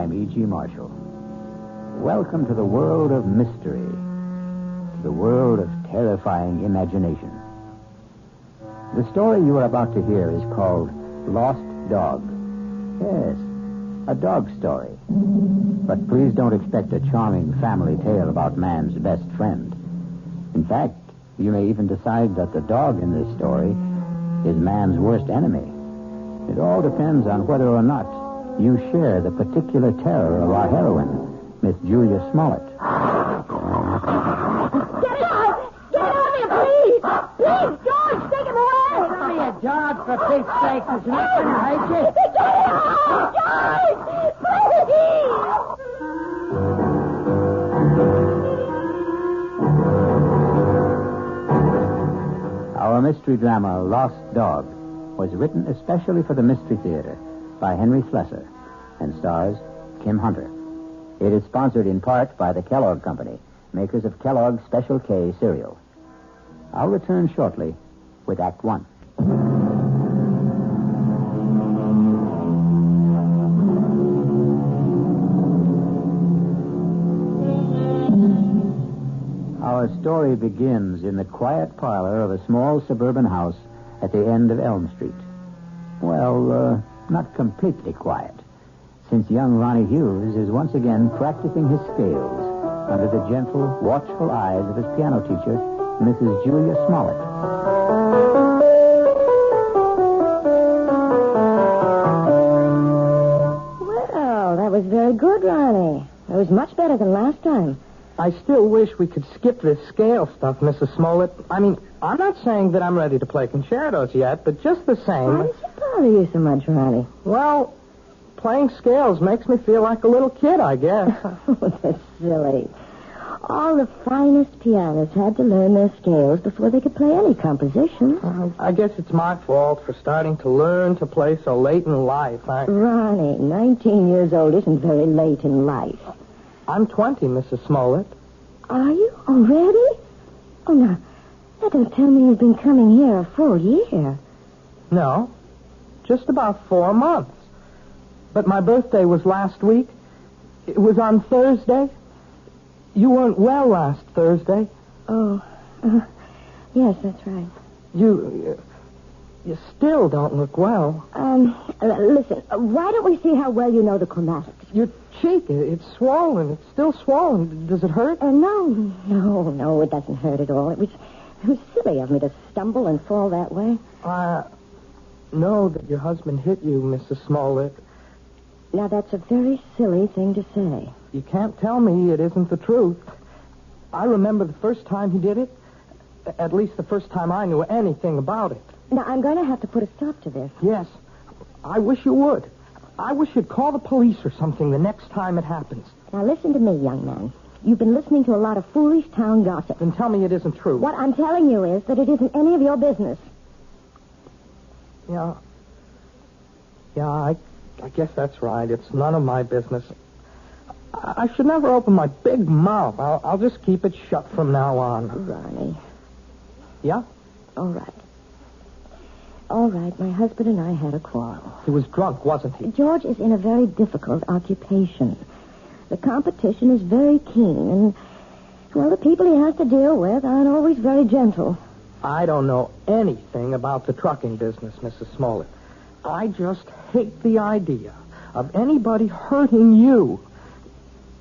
I'm E.G. Marshall. Welcome to the world of mystery, to the world of terrifying imagination. The story you are about to hear is called Lost Dog. Yes, a dog story. But please don't expect a charming family tale about man's best friend. In fact, you may even decide that the dog in this story is man's worst enemy. It all depends on whether or not you share the particular terror of our heroine, Miss Julia Smollett. Get out! Get out of here, please! Please, George, take him away! Give me a dog, for Pete's sake. It's not going to hurt you. Get out! George! Please! Our mystery drama, Lost Dog, was written especially for the Mystery Theater by Henry Slesser and stars Kim Hunter. It is sponsored in part by the Kellogg Company, makers of Kellogg's Special K cereal. I'll return shortly with Act One. Our story begins in the quiet parlor of a small suburban house at the end of Elm Street. Well, not completely quiet, since young Ronnie Hughes is once again practicing his scales under the gentle, watchful eyes of his piano teacher, Mrs. Julia Smollett. Well, that was very good, Ronnie. It was much better than last time. I still wish we could skip this scale stuff, Mrs. Smollett. I mean, I'm not saying that I'm ready to play concertos yet, but just the same... Why does it bother you so much, Ronnie? Well, playing scales makes me feel like a little kid, I guess. Oh, that's silly. All the finest pianists had to learn their scales before they could play any composition. I guess it's my fault for starting to learn to play so late in life. Ronnie, 19 years old isn't very late in life. I'm 20, Mrs. Smollett. Are you? Already? Oh, now, that doesn't tell me you've been coming here a full year. No, just about 4 months. But my birthday was last week. It was on Thursday. You weren't well last Thursday. Oh, yes, that's right. You still don't look well. Listen, why don't we see how well you know the chromatics? Your cheek, it's swollen. It's still swollen. Does it hurt? No, it doesn't hurt at all. It was silly of me to stumble and fall that way. I know that your husband hit you, Mrs. Smollett. Now, that's a very silly thing to say. You can't tell me it isn't the truth. I remember the first time he did it. At least the first time I knew anything about it. Now, I'm going to have to put a stop to this. Yes. I wish you would. I wish you'd call the police or something the next time it happens. Now, listen to me, young man. You've been listening to a lot of foolish town gossip. Then tell me it isn't true. What I'm telling you is that it isn't any of your business. Yeah, I guess that's right. It's none of my business. I should never open my big mouth. I'll just keep it shut from now on. Ronnie. Yeah? All right. All right, my husband and I had a quarrel. He was drunk, wasn't he? George is in a very difficult occupation. The competition is very keen, and, well, the people he has to deal with aren't always very gentle. I don't know anything about the trucking business, Mrs. Smollett. I just hate the idea of anybody hurting you.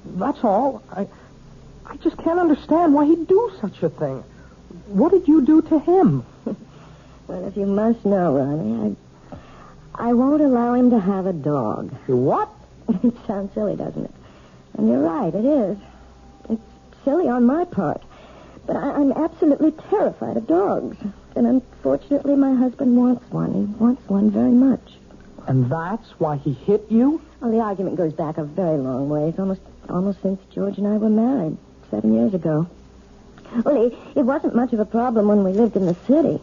That's all. I just can't understand why he'd do such a thing. What did you do to him? Well, if you must know, Ronnie, I won't allow him to have a dog. You what? It sounds silly, doesn't it? And you're right, it is. It's silly on my part. But I'm absolutely terrified of dogs. And unfortunately, my husband wants one. He wants one very much. And that's why he hit you? Well, the argument goes back a very long ways, almost since George and I were married 7 years ago. Well, it wasn't much of a problem when we lived in the city.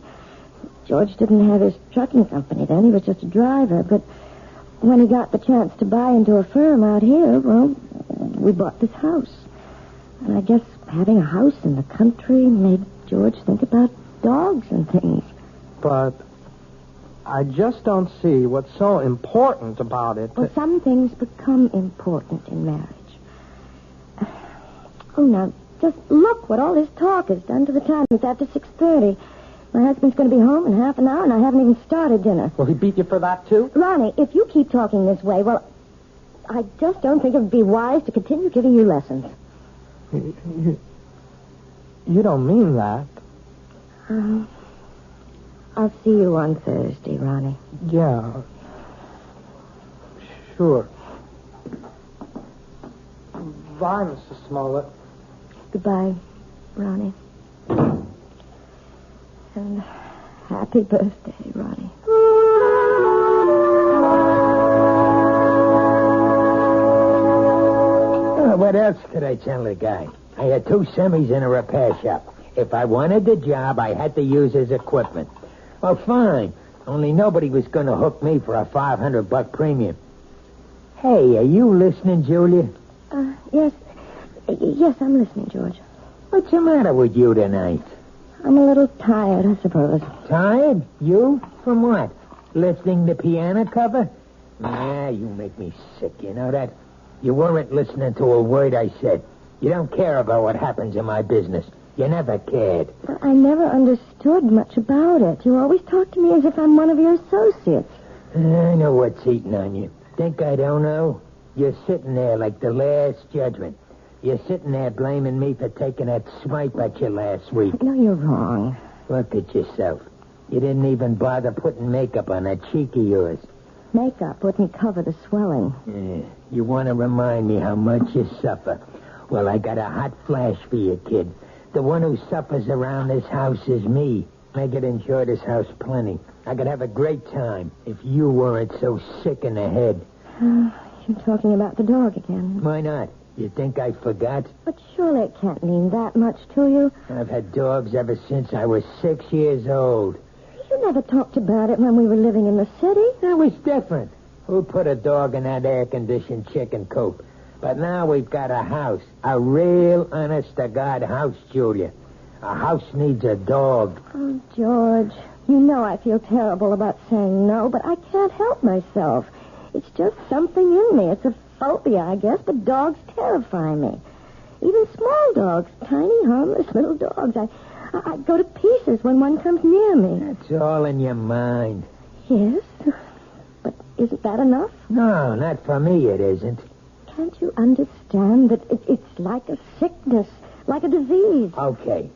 George didn't have his trucking company then. He was just a driver. But when he got the chance to buy into a firm out here, well, we bought this house. And I guess having a house in the country made George think about dogs and things. But I just don't see what's so important about it. Well, some things become important in marriage. Oh, now, just look what all this talk has done to the time. It's after 6:30. My husband's going to be home in half an hour, and I haven't even started dinner. Will he beat you for that, too? Ronnie, if you keep talking this way, well, I just don't think it would be wise to continue giving you lessons. You don't mean that. I'll see you on Thursday, Ronnie. Yeah. Sure. Bye, Mrs. Smollett. Goodbye, Ronnie. And happy birthday, Ronnie. What else could I tell the guy? I had 2 semis in a repair shop. If I wanted the job, I had to use his equipment. Well, fine. Only nobody was going to hook me for a $500 premium. Hey, are you listening, Julia? Yes. Yes, I'm listening, George. What's the matter with you tonight? I'm a little tired, I suppose. Tired? You? From what? Listening to piano cover? Nah, you make me sick, you know that? You weren't listening to a word I said. You don't care about what happens in my business. You never cared. But I never understood much about it. You always talk to me as if I'm one of your associates. I know what's eating on you. Think I don't know? You're sitting there like the last judgment. You're sitting there blaming me for taking that swipe at you last week. No, you're wrong. Look at yourself. You didn't even bother putting makeup on that cheek of yours. Makeup wouldn't cover the swelling. Yeah. You want to remind me how much you suffer. Well, I got a hot flash for you, kid. The one who suffers around this house is me. I could enjoy this house plenty. I could have a great time if you weren't so sick in the head. You're talking about the dog again. Why not? You think I forgot? But surely it can't mean that much to you. I've had dogs ever since I was 6 years old. You never talked about it when we were living in the city. That was different. Who put a dog in that air-conditioned chicken coop? But now we've got a house. A real, honest-to-God house, Julia. A house needs a dog. Oh, George, you know I feel terrible about saying no, but I can't help myself. It's just something in me. It's a phobia, I guess, but dogs terrify me. Even small dogs, tiny, harmless little dogs. I go to pieces when one comes near me. It's all in your mind. Yes, but isn't that enough? No, not for me it isn't. Can't you understand that it's like a sickness, like a disease? Okay,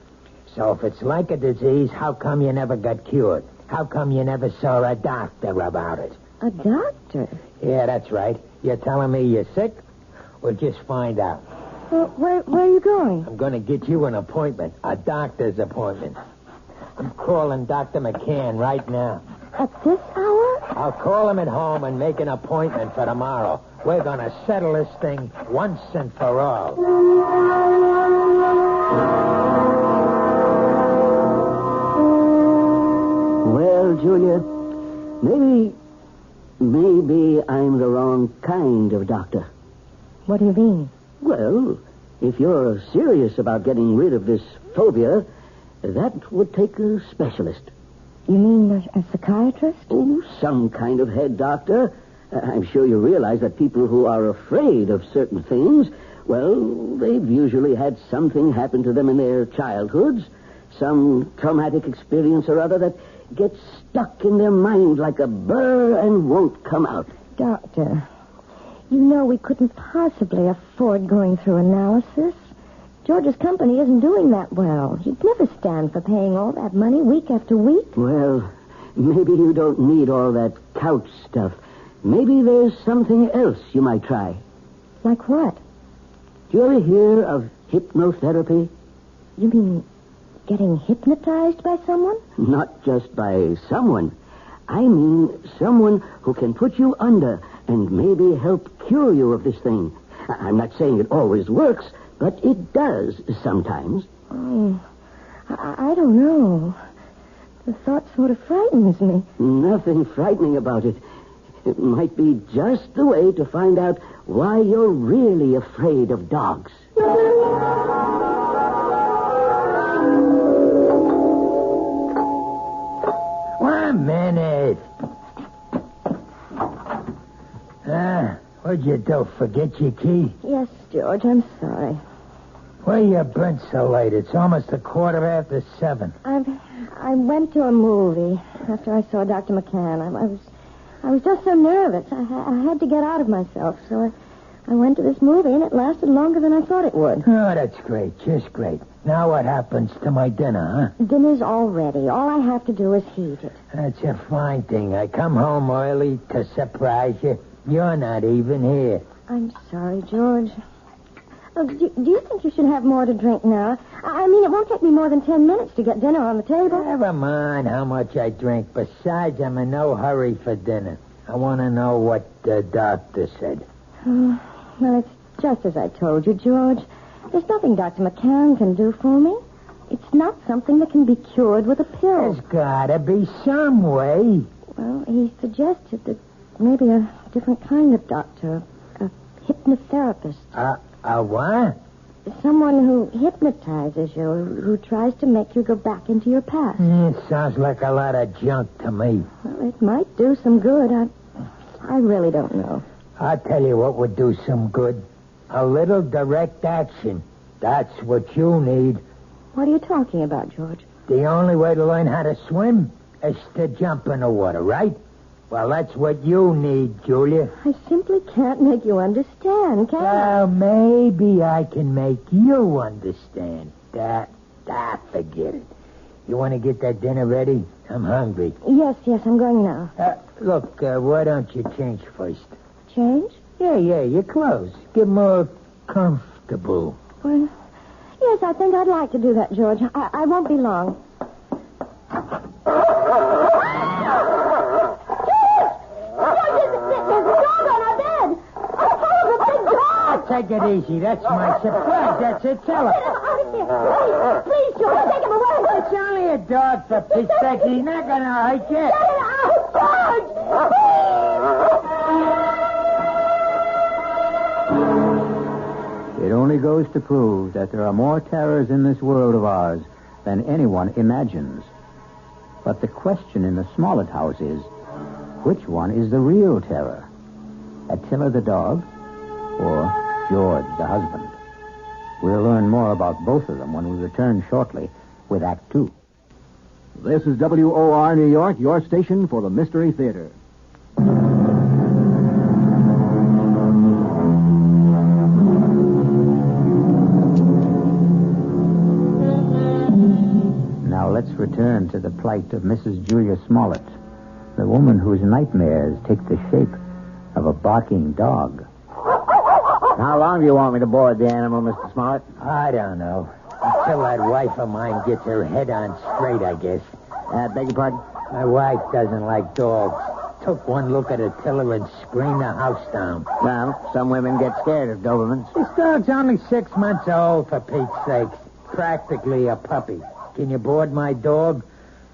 so if it's like a disease, how come you never got cured? How come you never saw a doctor about it? A doctor? Yeah, that's right. You're telling me you're sick? Well, just find out. Well, where are you going? I'm going to get you an appointment, a doctor's appointment. I'm calling Dr. McCann right now. At this hour? I'll call him at home and make an appointment for tomorrow. We're going to settle this thing once and for all. Well, Julia, maybe I'm the wrong kind of doctor. What do you mean? Well, if you're serious about getting rid of this phobia, that would take a specialist. You mean a psychiatrist? Oh, some kind of head doctor. I'm sure you realize that people who are afraid of certain things, well, they've usually had something happen to them in their childhoods, some traumatic experience or other that gets stuck in their mind like a burr and won't come out. Doctor, you know we couldn't possibly afford going through analysis. George's company isn't doing that well. He'd never stand for paying all that money week after week. Well, maybe you don't need all that couch stuff. Maybe there's something else you might try. Like what? Do you ever hear of hypnotherapy? You mean getting hypnotized by someone? Not just by someone. I mean someone who can put you under and maybe help cure you of this thing. I'm not saying it always works, but it does sometimes. Oh, I don't know. The thought sort of frightens me. Nothing frightening about it. It might be just the way to find out why you're really afraid of dogs. 1 minute. What'd you do, forget your key? Yes, George, I'm sorry. Where you been so late? It's almost 7:15. I went to a movie after I saw Dr. McCann. I was just so nervous. I had to get out of myself, so I went to this movie, and it lasted longer than I thought it would. Oh, that's great. Just great. Now what happens to my dinner, huh? Dinner's all ready. All I have to do is heat it. That's a fine thing. I come home early to surprise you. You're not even here. I'm sorry, George. Do you think you should have more to drink now? I mean, it won't take me more than 10 minutes to get dinner on the table. Never mind how much I drink. Besides, I'm in no hurry for dinner. I want to know what the doctor said. Well, it's just as I told you, George. There's nothing Dr. McCann can do for me. It's not something that can be cured with a pill. There's gotta be some way. Well, he suggested that maybe a different kind of doctor, a hypnotherapist. A what? Someone who hypnotizes you, who tries to make you go back into your past. Sounds like a lot of junk to me. Well, it might do some good. I really don't know. I'll tell you what would do some good. A little direct action. That's what you need. What are you talking about, George? The only way to learn how to swim is to jump in the water, right? Well, that's what you need, Julia. I simply can't make you understand, can I? Well, maybe I can make you understand. Forget it. You want to get that dinner ready? I'm hungry. Yes, I'm going now. Look, why don't you change first? Change? Yeah, your clothes. Get more comfortable. Well, yes, I think I'd like to do that, George. I won't be long. Take it easy. That's my surprise. That's it. Tell her. Get him out of here. Please, George, take him away. It's only a dog, for Pete's sake. He's not going to hurt you. Get it out, George. It only goes to prove that there are more terrors in this world of ours than anyone imagines. But the question in the Smollett house is, which one is the real terror? Attila the dog or George the husband? We'll learn more about both of them when we return shortly with Act Two. This is WOR New York, your station for the Mystery Theater. Now let's return to the plight of Mrs. Julia Smollett, the woman whose nightmares take the shape of a barking dog. How long do you want me to board the animal, Mr. Smollett? I don't know. Until that wife of mine gets her head on straight, I guess. Beg your pardon? My wife doesn't like dogs. Took one look at Attila and screamed the house down. Well, some women get scared of Dobermans. This dog's only 6 months old, for Pete's sake. Practically a puppy. Can you board my dog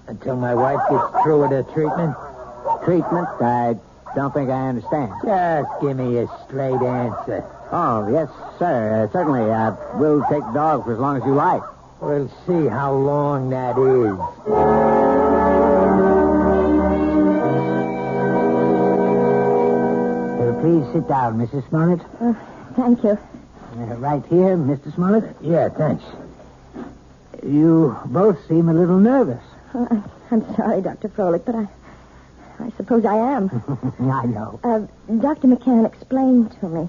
until my wife gets through with her treatment? Treatment? I don't think I understand. Just give me a straight answer. Oh, yes, sir. Certainly. We'll take the dog for as long as you like. We'll see how long that is. Please sit down, Mrs. Smollett. Thank you. Right here, Mr. Smollett. Yeah, thanks. You both seem a little nervous. I'm sorry, Dr. Froelich, but I suppose I am. I know. Dr. McCann explained to me.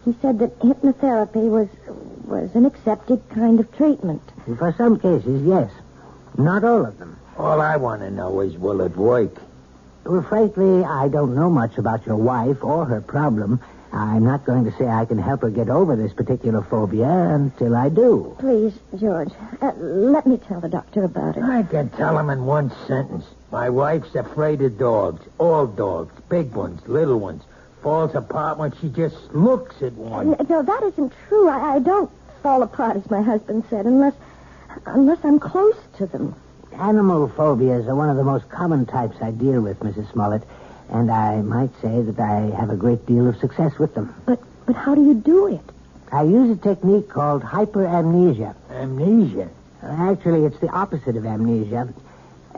He said that hypnotherapy was an accepted kind of treatment. For some cases, yes. Not all of them. All I want to know is, will it work? Well, frankly, I don't know much about your wife or her problem. I'm not going to say I can help her get over this particular phobia until I do. Please, George, let me tell the doctor about it. I can tell him in one sentence. My wife's afraid of dogs. All dogs. Big ones, little ones. Falls apart when she just looks at one. No, that isn't true. I don't fall apart, as my husband said, unless I'm close to them. Animal phobias are one of the most common types I deal with, Mrs. Smollett, and I might say that I have a great deal of success with them. But how do you do it? I use a technique called hyperamnesia. Amnesia? Actually, it's the opposite of amnesia.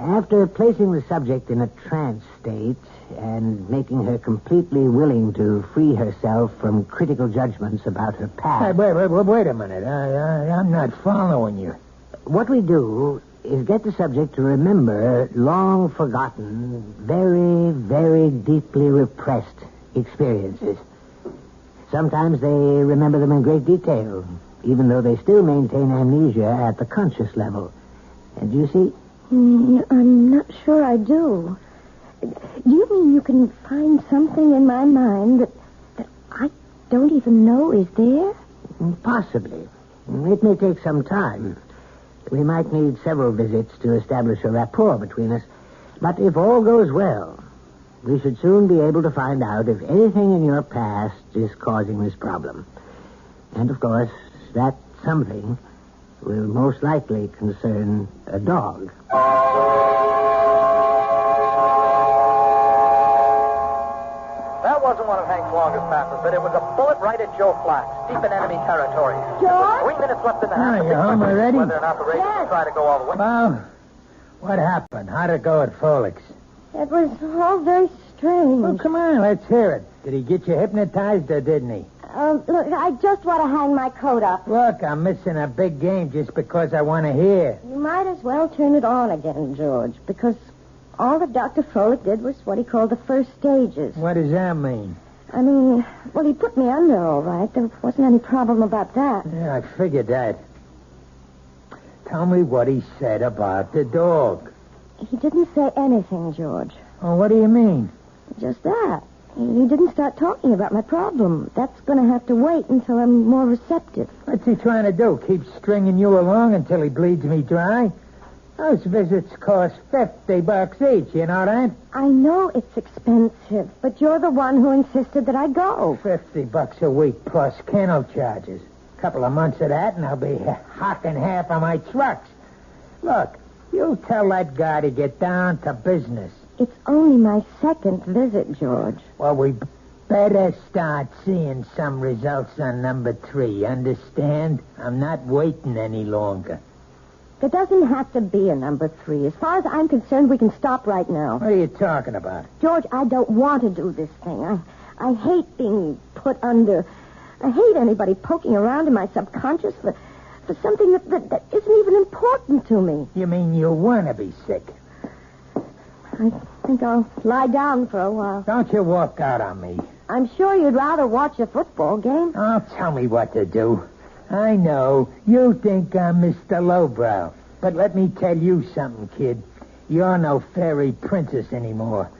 After placing the subject in a trance state and making her completely willing to free herself from critical judgments about her past... Wait a minute. I'm not following you. What we do is get the subject to remember long-forgotten, very, very deeply repressed experiences. Sometimes they remember them in great detail, even though they still maintain amnesia at the conscious level. And you see... I'm not sure I do. Do you mean you can find something in my mind that I don't even know is there? Possibly. It may take some time. We might need several visits to establish a rapport between us. But if all goes well, we should soon be able to find out if anything in your past is causing this problem. And, of course, that something will most likely concern a dog. That wasn't one of Hank's longest passes, but it was a bullet right at Joe Flax, deep in enemy territory. George? 3 minutes left in the half. You home already? Whether or not the Raiders will try to go all the way. Well, what happened? How'd it go at Folix? It was all very strange. Oh, come on, let's hear it. Did he get you hypnotized or didn't he? Look, I just want to hang my coat up. Look, I'm missing a big game just because I want to hear. You might as well turn it on again, George, because all that Dr. Froelich did was what he called the first stages. What does that mean? I mean, well, he put me under all right. There wasn't any problem about that. Yeah, I figured that. Tell me what he said about the dog. He didn't say anything, George. Oh, what do you mean? Just that. He didn't start talking about my problem. That's going to have to wait until I'm more receptive. What's he trying to do? Keep stringing you along until he bleeds me dry? Those visits cost $50 each, you know that? I know it's expensive, but you're the one who insisted that I go. $50 a week plus kennel charges. A couple of months of that, and I'll be hocking half of my trucks. Look, you tell that guy to get down to business. It's only my second visit, George. Well, we better start seeing some results on number 3, understand? I'm not waiting any longer. There doesn't have to be a number 3. As far as I'm concerned, we can stop right now. What are you talking about? George, I don't want to do this thing. I hate being put under. I hate anybody poking around in my subconscious for something that isn't even important to me. You mean you want to be sick? I think I'll lie down for a while. Don't you walk out on me. I'm sure you'd rather watch a football game. Oh, tell me what to do. I know. You think I'm Mr. Lowbrow. But let me tell you something, kid. You're no fairy princess anymore.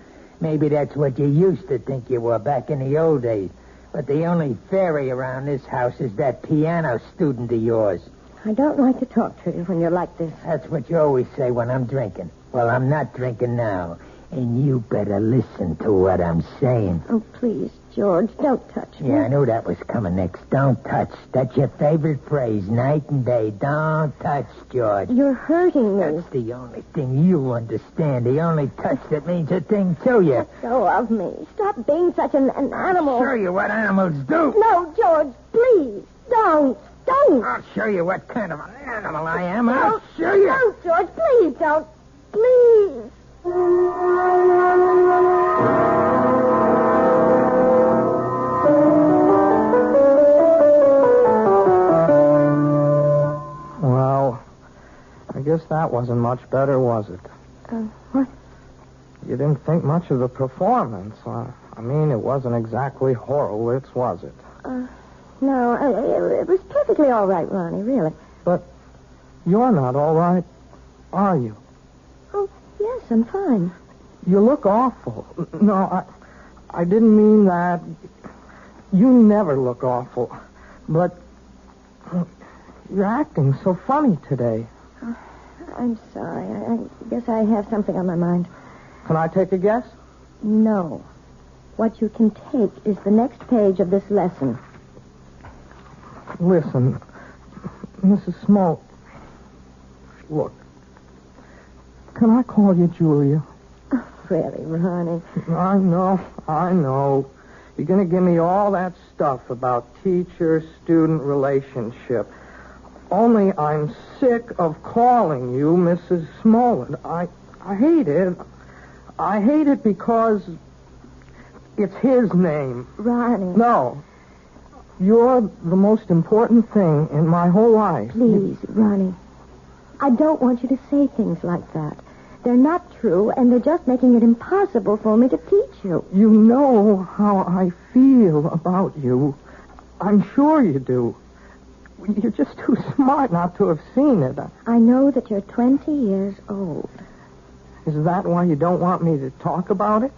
Maybe that's what you used to think you were back in the old days. But the only fairy around this house is that piano student of yours. I don't like to talk to you when you're like this. That's what you always say when I'm drinking. Well, I'm not drinking now. And you better listen to what I'm saying. Oh, please, George, don't touch me. Yeah, I knew that was coming next. Don't touch. That's your favorite phrase, night and day. Don't touch, George. You're hurting me. That's the only thing you understand. The only touch that means a thing to you. Let go of me. Stop being such an animal. I'll show you what animals do. No, George, please, don't. Don't. I'll show you what kind of an animal I am. I'll show you. Don't, George, please don't. Please. Well, I guess that wasn't much better, was it? What? You didn't think much of the performance. I mean, it wasn't exactly Horowitz, was it? No, it was perfectly all right, Ronnie, really. But you're not all right, are you? Oh, yes, I'm fine. You look awful. No, I didn't mean that. You never look awful. But you're acting so funny today. I'm sorry. I guess I have something on my mind. Can I take a guess? No. What you can take is the next page of this lesson. Listen, Mrs. Smoke. Look. Can I call you Julia? Oh, really, Ronnie? I know. You're going to give me all that stuff about teacher-student relationship. Only I'm sick of calling you Mrs. Smollett. I hate it. I hate it because it's his name. Ronnie. No. You're the most important thing in my whole life. Please, Ronnie. I don't want you to say things like that. They're not true, and they're just making it impossible for me to teach you. You know how I feel about you. I'm sure you do. You're just too smart not to have seen it. I know that you're 20 years old. Is that why you don't want me to talk about it?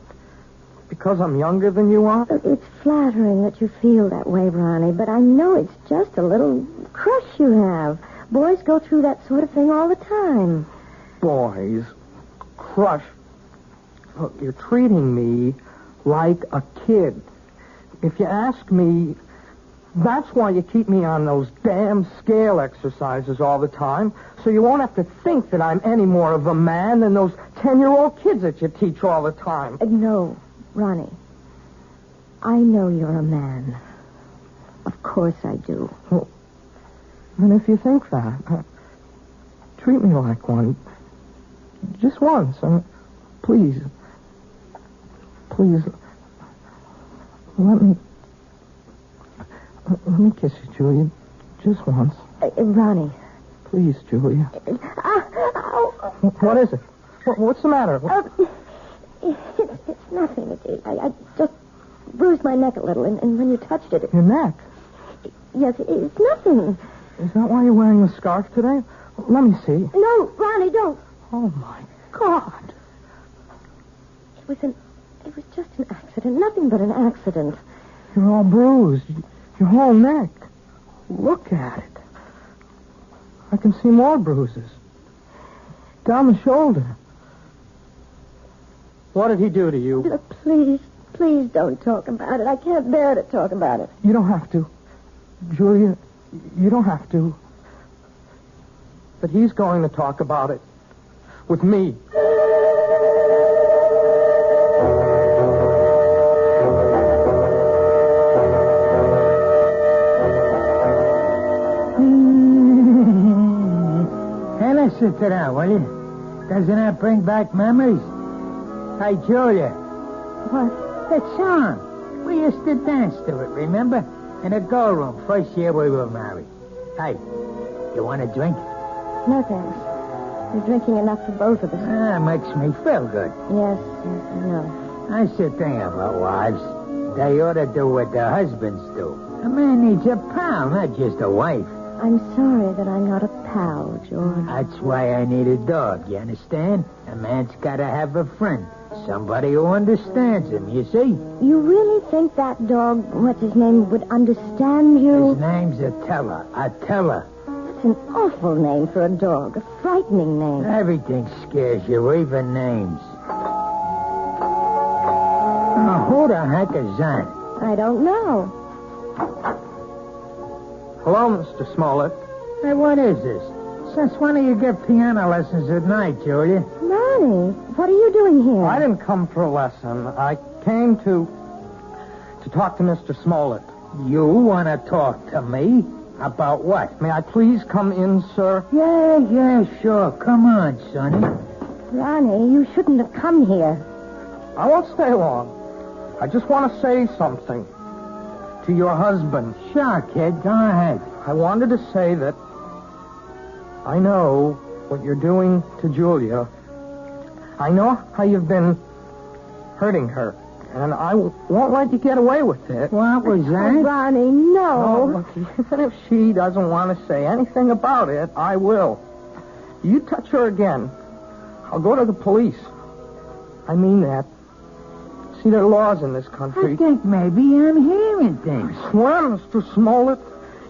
Because I'm younger than you are? It's flattering that you feel that way, Ronnie, but I know it's just a little crush you have. Boys go through that sort of thing all the time. Boys. Crush. Look, you're treating me like a kid. If you ask me, that's why you keep me on those damn scale exercises all the time, so you won't have to think that I'm any more of a man than those 10-year-old kids that you teach all the time. No, Ronnie. I know you're a man. Of course I do. Well, and if you think that, treat me like one. Just once. Please. Please. Let me kiss you, Julia. Just once. Ronnie. Please, Julia. What is it? What's the matter? It's nothing. I just bruised my neck a little, and when you touched it... Your neck? Yes, it's nothing. Is that why you're wearing the scarf today? Let me see. No, Ronnie, don't. Oh, my God. It was just an accident. Nothing but an accident. You're all bruised. Your whole neck. Look at it. I can see more bruises. Down the shoulder. What did he do to you? Please don't talk about it. I can't bear to talk about it. You don't have to. Julia, you don't have to. But he's going to talk about it. With me. Sit down, will you? Doesn't that bring back memories? Hey, Julia. What? That song. We used to dance to it, remember? In the girl room, first year we were married. Hey, you want a drink? No, thanks. You're drinking enough for both of us. Makes me feel good. Yes, I know. I should think about wives. They ought to do what their husbands do. A man needs a pal, not just a wife. I'm sorry that I'm not a pal, George. That's why I need a dog, you understand? A man's got to have a friend. Somebody who understands him, you see? You really think that dog, what's his name, would understand you? His name's Attila. Attila. That's an awful name for a dog. A frightening name. Everything scares you, even names. Oh, who the heck is that? I don't know. Hello, Mr. Smollett. Hey, what is this? Since when do you give piano lessons at night, Julia? Ronnie, what are you doing here? I didn't come for a lesson. I came to talk to Mr. Smollett. You want to talk to me? About what? May I please come in, sir? Yeah, sure. Come on, Sonny. Ronnie, you shouldn't have come here. I won't stay long. I just want to say something to your husband. Sure, kid. Go ahead. I wanted to say that I know what you're doing to Julia. I know how you've been hurting her, and I won't let you get away with it. What was that? Oh, Ronnie, no. Look, even if she doesn't want to say anything about it, I will. You touch her again, I'll go to the police. I mean that. See, there are laws in this country. I think maybe I'm hearing things. I swear, Mr. Smollett,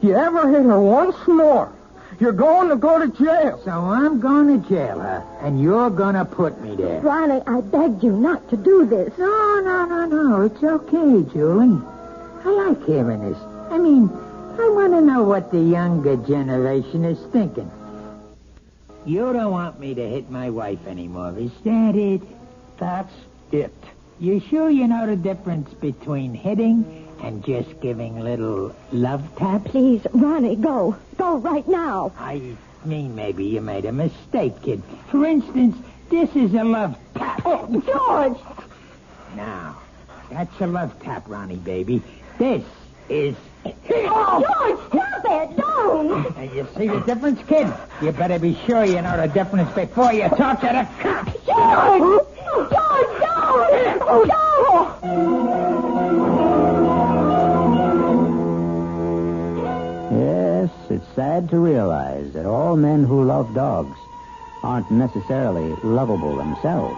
you ever hit her once more, you're going to go to jail. So I'm going to jail, huh? And you're going to put me there. Ronnie, I begged you not to do this. No. It's okay, Julie. I like hearing this. I mean, I want to know what the younger generation is thinking. You don't want me to hit my wife anymore, is that it? That's it. You sure you know the difference between hitting and just giving little love taps? Please, Ronnie, go. Go right now. I mean, maybe you made a mistake, kid. For instance, This is a love tap. George! Now, that's a love tap, Ronnie, baby. This is... George, stop it! Don't! You see the difference, kid? You better be sure you know the difference before you talk to the cops. George! George, don't! Don't! Yes, it's sad to realize that all men who love dogs aren't necessarily lovable themselves.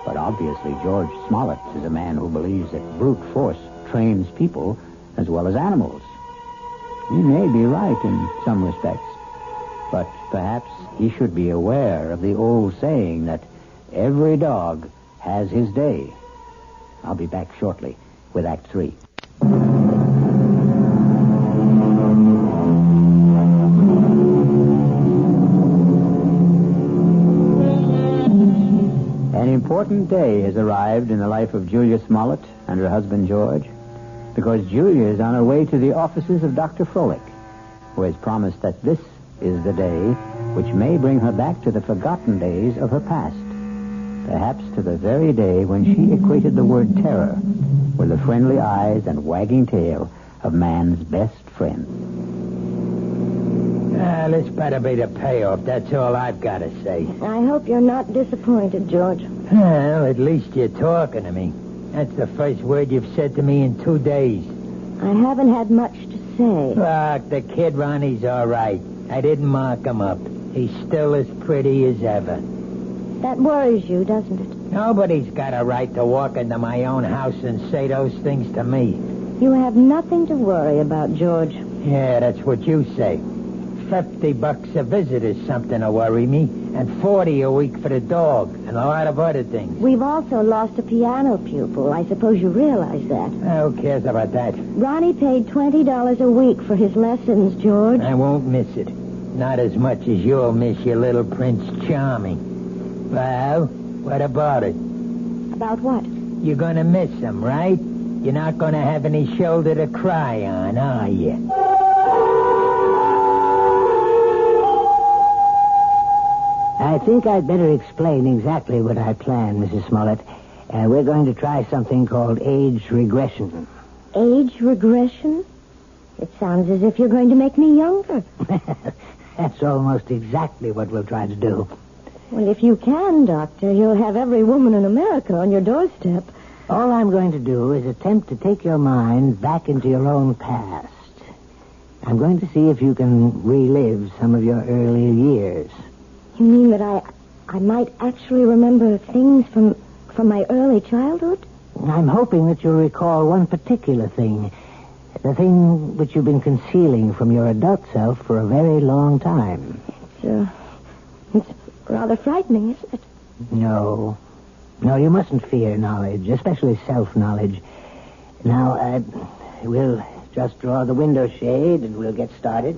But obviously, George Smollett is a man who believes that brute force trains people as well as animals. He may be right in some respects, but perhaps he should be aware of the old saying that every dog has his day. I'll be back shortly with Act 3. An important day has arrived in the life of Julia Smollett and her husband George, because Julia is on her way to the offices of Dr. Froelich, who has promised that this is the day which may bring her back to the forgotten days of her past, perhaps to the very day when she equated the word terror with the friendly eyes and wagging tail of man's best friend. This better be the payoff. That's all I've got to say. I hope you're not disappointed, George. Well, at least you're talking to me. That's the first word you've said to me in 2 days. I haven't had much to say. Look, the kid Ronnie's all right. I didn't mark him up. He's still as pretty as ever. That worries you, doesn't it? Nobody's got a right to walk into my own house and say those things to me. You have nothing to worry about, George. Yeah, that's what you say. $50 a visit is something to worry me, and $40 a week for the dog, and a lot of other things. We've also lost a piano pupil. I suppose you realize that. Who cares about that? Ronnie paid $20 a week for his lessons, George. I won't miss it. Not as much as you'll miss your little Prince Charming. Well, what about it? About what? You're gonna miss him, right? You're not gonna have any shoulder to cry on, are you? I think I'd better explain exactly what I plan, Mrs. Smollett. We're going to try something called age regression. Age regression? It sounds as if you're going to make me younger. That's almost exactly what we'll try to do. Well, if you can, Doctor, you'll have every woman in America on your doorstep. All I'm going to do is attempt to take your mind back into your own past. I'm going to see if you can relive some of your earlier years. You mean that I might actually remember things from my early childhood? I'm hoping that you'll recall one particular thing. The thing which you've been concealing from your adult self for a very long time. It's rather frightening, isn't it? No, you mustn't fear knowledge, especially self-knowledge. Now, we'll just draw the window shade and we'll get started.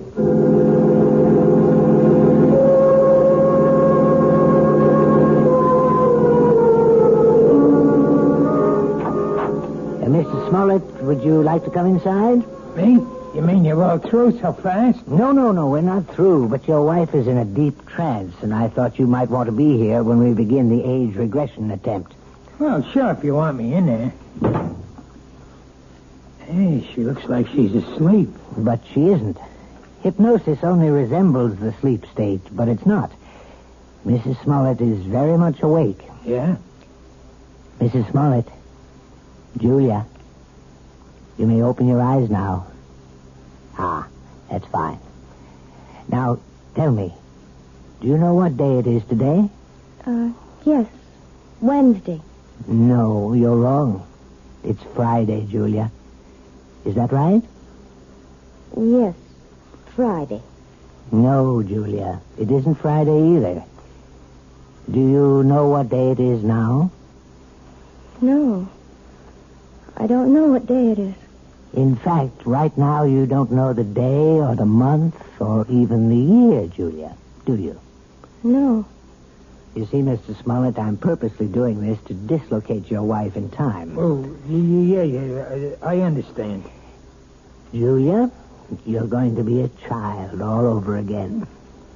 Mr. Smollett, would you like to come inside? Me? You mean you're all through so fast? No, we're not through, but your wife is in a deep trance, and I thought you might want to be here when we begin the age regression attempt. Well, sure, if you want me in there. Hey, she looks like she's asleep. But she isn't. Hypnosis only resembles the sleep state, but it's not. Mrs. Smollett is very much awake. Yeah? Mrs. Smollett, Julia, you may open your eyes now. Ah, that's fine. Now, tell me, do you know what day it is today? Yes. Wednesday. No, you're wrong. It's Friday, Julia. Is that right? Yes. Friday. No, Julia. It isn't Friday either. Do you know what day it is now? No. I don't know what day it is. In fact, right now you don't know the day or the month or even the year, Julia, do you? No. You see, Mr. Smollett, I'm purposely doing this to dislocate your wife in time. Oh, yeah, I understand. Julia, you're going to be a child all over again.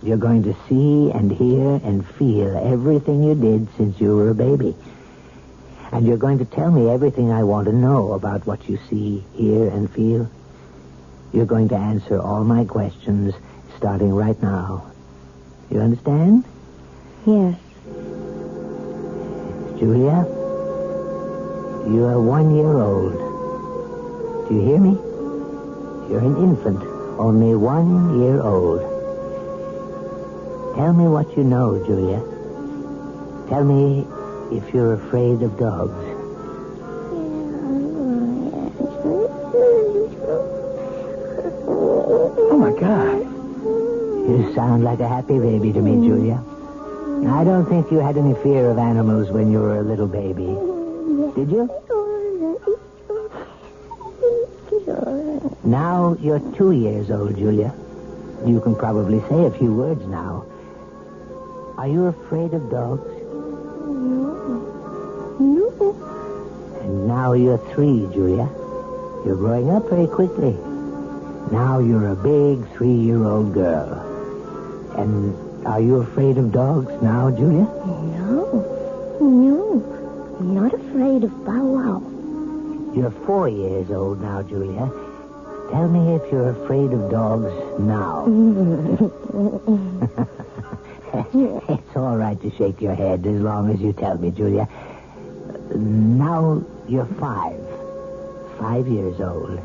You're going to see and hear and feel everything you did since you were a baby. And you're going to tell me everything I want to know about what you see, hear, and feel. You're going to answer all my questions starting right now. You understand? Yes. Julia, you are 1 year old. Do you hear me? You're an infant, only 1 year old. Tell me what you know, Julia. Tell me if you're afraid of dogs. Oh, my God. You sound like a happy baby to me, Julia. I don't think you had any fear of animals when you were a little baby. Did you? Now you're 2 years old, Julia. You can probably say a few words now. Are you afraid of dogs? No. And now you're 3, Julia. You're growing up very quickly. Now you're a big 3-year-old girl. And are you afraid of dogs now, Julia? No. I'm not afraid of Bow Wow. You're 4 years old now, Julia. Tell me if you're afraid of dogs now. It's all right to shake your head as long as you tell me, Julia. Now you're 5. 5 years old.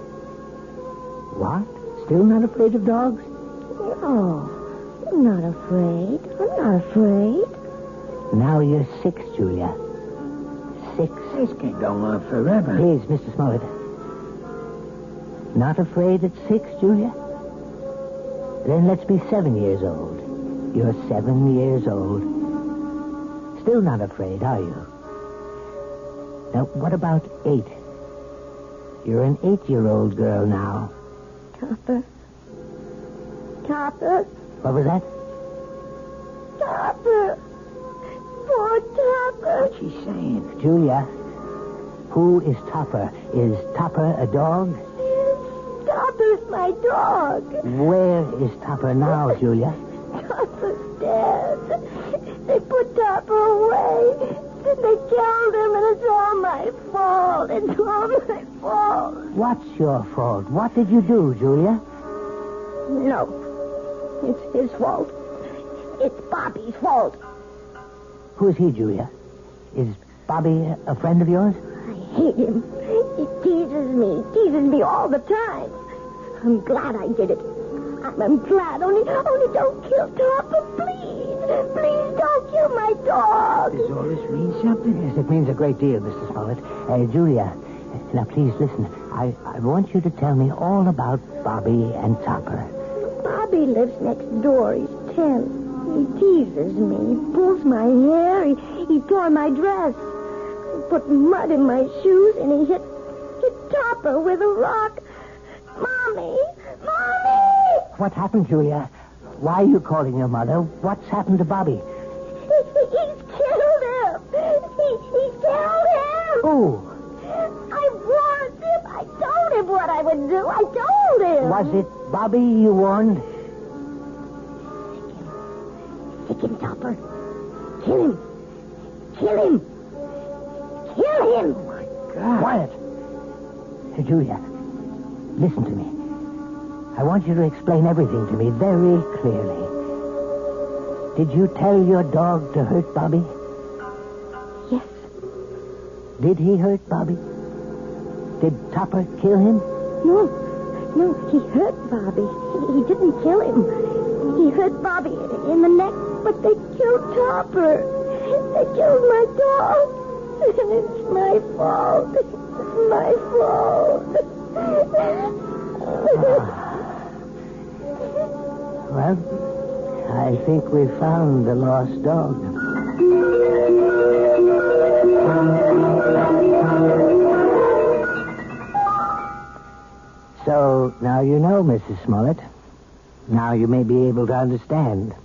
What? Still not afraid of dogs? No, I'm not afraid. I'm not afraid. Now you're 6, Julia. 6. This can go on forever. Please, Mr. Smollett. Not afraid at 6, Julia? Then let's be 7 years old. You're 7 years old. Still not afraid, are you? Now, what about 8? You're an 8-year-old girl now. Topper. Topper. What was that? Topper. Poor Topper. What's she saying? Julia, who is Topper? Is Topper a dog? Topper's my dog. Where is Topper now, Julia? Topper's dead. They put Topper away. Then they killed him, and it's all my fault. It's all my fault. What's your fault? What did you do, Julia? No. It's his fault. It's Bobby's fault. Who's he, Julia? Is Bobby a friend of yours? I hate him. He teases me all the time. I'm glad I did it. I'm glad. Only don't kill Topper, please. Please don't kill my dog. Does all this mean something? Yes, it means a great deal, Mr. Smollett. Julia, now please listen. I want you to tell me all about Bobby and Topper. Bobby lives next door. He's 10. He teases me. He pulls my hair. He tore my dress. He put mud in my shoes, and he hit Topper with a rock. Mommy! What happened, Julia? Why are you calling your mother? What's happened to Bobby? He's killed him. He killed him. Who? I warned him. I told him what I would do. I told him. Was it Bobby you warned? Sick him, Topper. Kill him. Kill him. Kill him. Oh, my God. Quiet. Julia, listen to me. I want you to explain everything to me very clearly. Did you tell your dog to hurt Bobby? Yes. Did he hurt Bobby? Did Topper kill him? No, he hurt Bobby. He didn't kill him. He hurt Bobby in the neck, but they killed Topper. They killed my dog. And it's my fault. It's my fault. Well, I think we found the lost dog. So, now you know, Mrs. Smollett. Now you may be able to understand.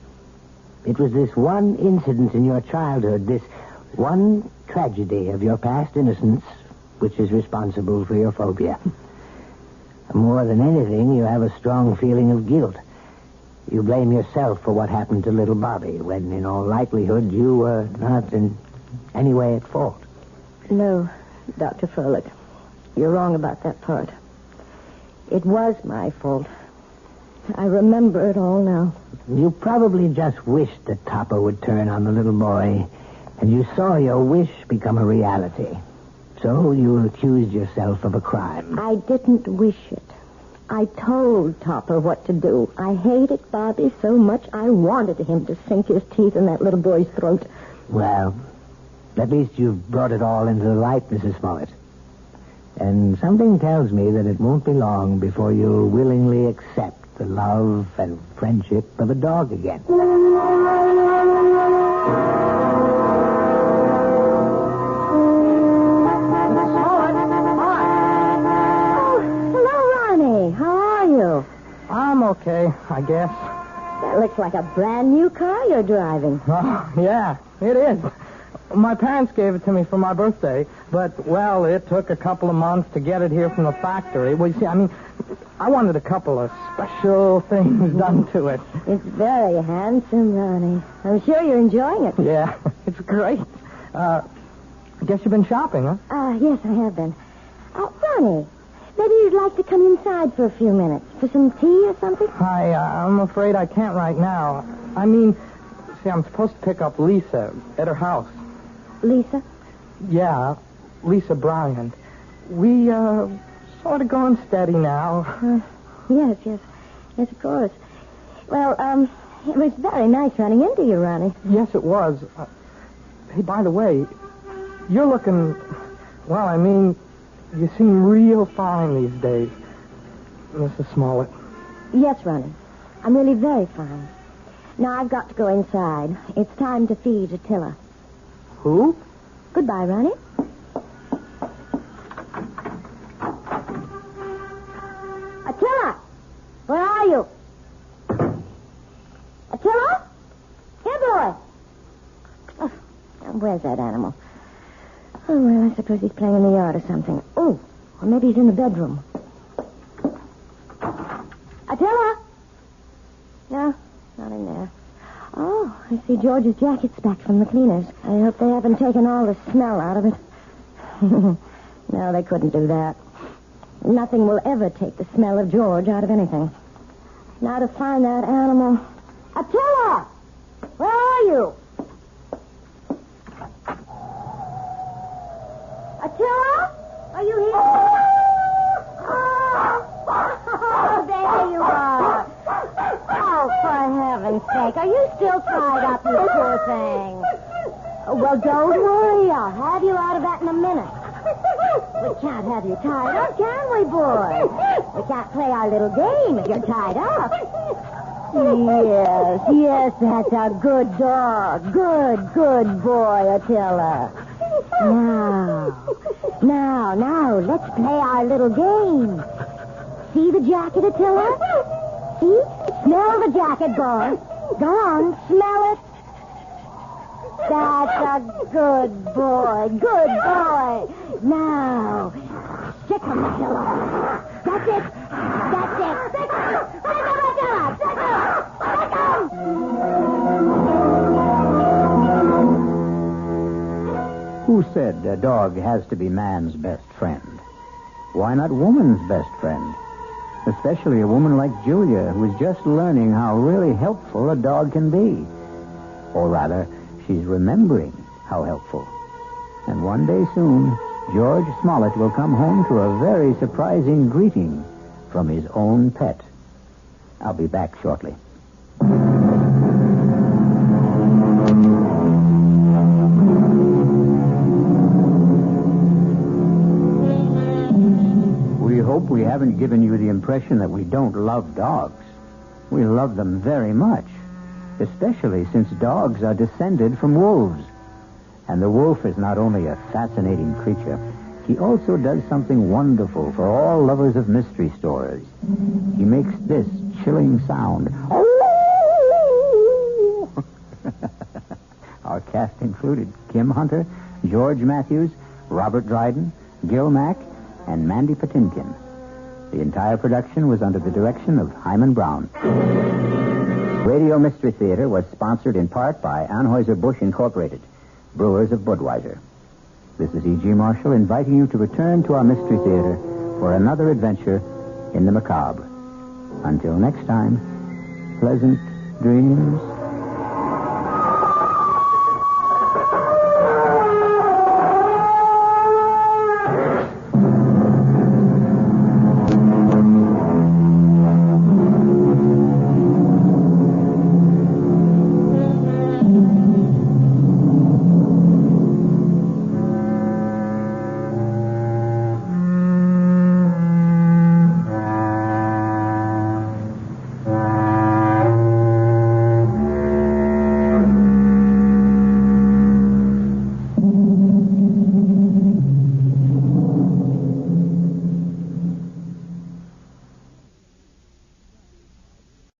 It was this one incident in your childhood, this one tragedy of your past innocence, which is responsible for your phobia. More than anything, you have a strong feeling of guilt. You blame yourself for what happened to little Bobby, when in all likelihood you were not in any way at fault. No, Dr. Froelich. You're wrong about that part. It was my fault. I remember it all now. You probably just wished that Topper would turn on the little boy, and you saw your wish become a reality. So you accused yourself of a crime. I didn't wish it. I told Topper what to do. I hated Bobby so much I wanted him to sink his teeth in that little boy's throat. Well, at least you've brought it all into the light, Mrs. Smollett. And something tells me that it won't be long before you'll willingly accept the love and friendship of a dog again. I'm okay, I guess. That looks like a brand new car you're driving. Oh, yeah, it is. My parents gave it to me for my birthday, but, well, it took a couple of months to get it here from the factory. Well, you see, I wanted a couple of special things done to it. It's very handsome, Ronnie. I'm sure you're enjoying it. Yeah, it's great. I guess you've been shopping, huh? Yes, I have been. Ronnie, maybe you'd like to come inside for a few minutes for some tea or something? I'm afraid I can't right now. See, I'm supposed to pick up Lisa at her house. Lisa? Yeah, Lisa Bryant. We, sort of going steady now. Yes, of course. Well, it was very nice running into you, Ronnie. Yes, it was. Hey, by the way, you're looking, you seem real fine these days, Mrs. Smollett. Yes, Ronnie. I'm really very fine. Now I've got to go inside. It's time to feed Attila. Who? Goodbye, Ronnie. Attila! Where are you? Attila? Here, boy. Oh, where's that animal? Oh, well, I suppose he's playing in the yard or something. Oh, or maybe he's in the bedroom. Attila? No, not in there. Oh, I see George's jacket's back from the cleaners. I hope they haven't taken all the smell out of it. No, they couldn't do that. Nothing will ever take the smell of George out of anything. Now to find that animal. Attila! Where are you? Attila? Are you here? Oh, there you are. Oh, for heaven's sake. Are you still tied up, you poor thing? Well, don't worry. I'll have you out of that in a minute. We can't have you tied up, can we, boy? We can't play our little game if you're tied up. Yes, that's a good dog. Good boy, Attila. Now, let's play our little game. See the jacket, Attila? See? Smell the jacket, boy. Go on, smell it. That's a good boy. Now, stick him, Attila. That's it. Stick him, Attila. Stick him. Who said a dog has to be man's best friend? Why not woman's best friend? Especially a woman like Julia, who is just learning how really helpful a dog can be. Or rather, she's remembering how helpful. And one day soon, George Smollett will come home to a very surprising greeting from his own pet. I'll be back shortly. We hope we haven't given you the impression that we don't love dogs. We love them very much, especially since dogs are descended from wolves. And the wolf is not only a fascinating creature, he also does something wonderful for all lovers of mystery stories. He makes this chilling sound. Our cast included Kim Hunter, George Matthews, Robert Dryden, Gil Mack, and Mandy Patinkin. The entire production was under the direction of Hyman Brown. Radio Mystery Theater was sponsored in part by Anheuser-Busch Incorporated, brewers of Budweiser. This is E.G. Marshall inviting you to return to our Mystery Theater for another adventure in the macabre. Until next time, pleasant dreams.